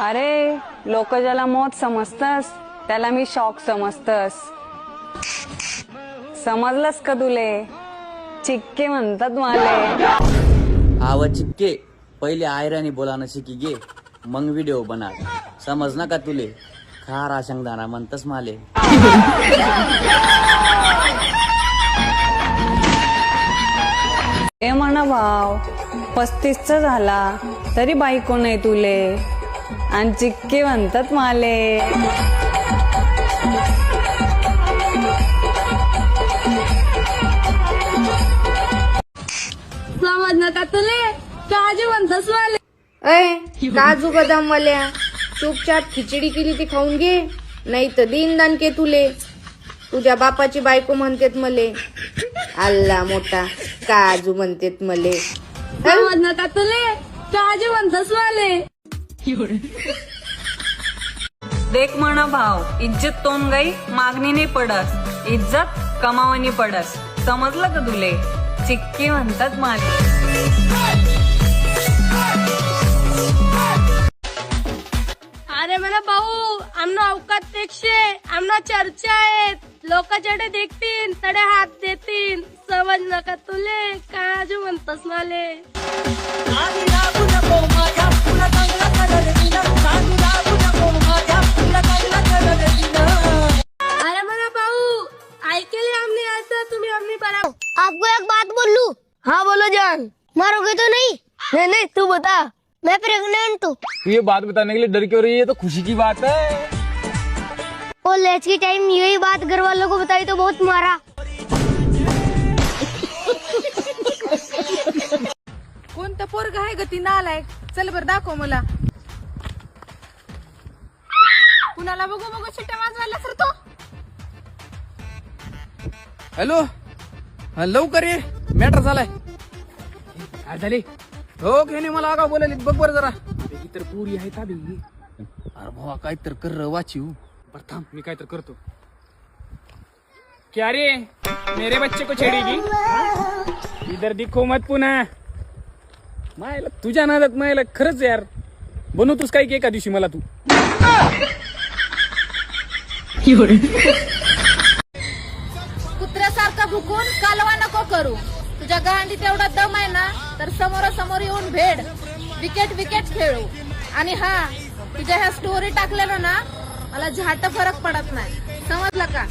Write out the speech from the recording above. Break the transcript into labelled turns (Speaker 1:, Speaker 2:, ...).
Speaker 1: अरे लोक ज्याला मौत समजतस त्याला मी शॉक समजतस. समजलंस का तुले? चिक्के म्हणतात माले.
Speaker 2: आव चिक्के, पहिले आयरानी बोलानं शिकी गे, मग व्हिडिओ बना. समज ना का तुले? खारा शेंगदाणा म्हणतस माले.
Speaker 1: ए म्हणा भाव, 35चा झाला तरी बायको नाही तुले आणि चिक्के म्हणतात माले.
Speaker 3: समजलं का तुले? काजू म्हणतस माले.
Speaker 4: अय काजू बदाम वाल्या, चुपचाप खिचडी केली ती खाऊन घे, नाही तर दिन दणके तुले. तुझ्या बापाची बायको म्हणतेत मले. आल्ला मोठा काजू म्हणतेत मले.
Speaker 3: समजलं का तुले? काजू म्हणतस माले.
Speaker 1: देख म्हणा भाव, इज्जत तोंड गई मागणी नाही पडस, इज्जत कमावणी पडस. समजलं का तुले? चिक्की म्हणतात माले.
Speaker 3: अरे मला भाऊ, आमना अवकात पेक्षे आमना चर्चा आहेत. लोकांच्याकडे देखतील तडे हात देतील. समजलं का तुले? काजू म्हणतस माले. अरे मला भाऊ, ऐकेले हमने आता तुम्ही हमने परा.
Speaker 5: आपको एक बात बोलूं?
Speaker 4: हाँ बोलो जान.
Speaker 5: मारोगे तो नहीं?
Speaker 4: नहीं तू बता.
Speaker 5: मैं प्रेग्नेंट हूँ.
Speaker 6: ये बात बताने के लिए डर क्यों रही है? ये तो खुशी की बात है.
Speaker 5: और लेच के टाइम यही बात घर वालों को बताई तो बहुत मारा.
Speaker 4: कोणतं पोरग आहे ग ती नालायक? चल बर दाखव मला. कुणाला बघू बघू शिट्ट्या वाजवायला सर तो.
Speaker 6: हॅलो, लवकर ये, मॅटर झालाय. काय झाले? हो घेणे मला आगाव बोलायला बघ बरं जरा. ही तर पुरी आहे ताबी. अरे भावा काय तर कर वाचिव. बरं थांब, मी काय तर करतो. क्या रे, मेरे बच्चे को छेडेगी? इधर दिखो मत पुन्हा. मायला तुझ्या नादात मायला खरंच यार बनवतोस काय की एका दिवशी मला तू.
Speaker 4: कुत्र्यासारखा भुकून कालवा नको करू. तुझ्या गांडीत एवढा दम आहे ना तर समोरासमोर येऊन भेड. विकेट खेळू. आणि हा, तुझ्या ह्या स्टोरी टाकलेलं ना मला झाट फरक पडत नाही. समजलं का?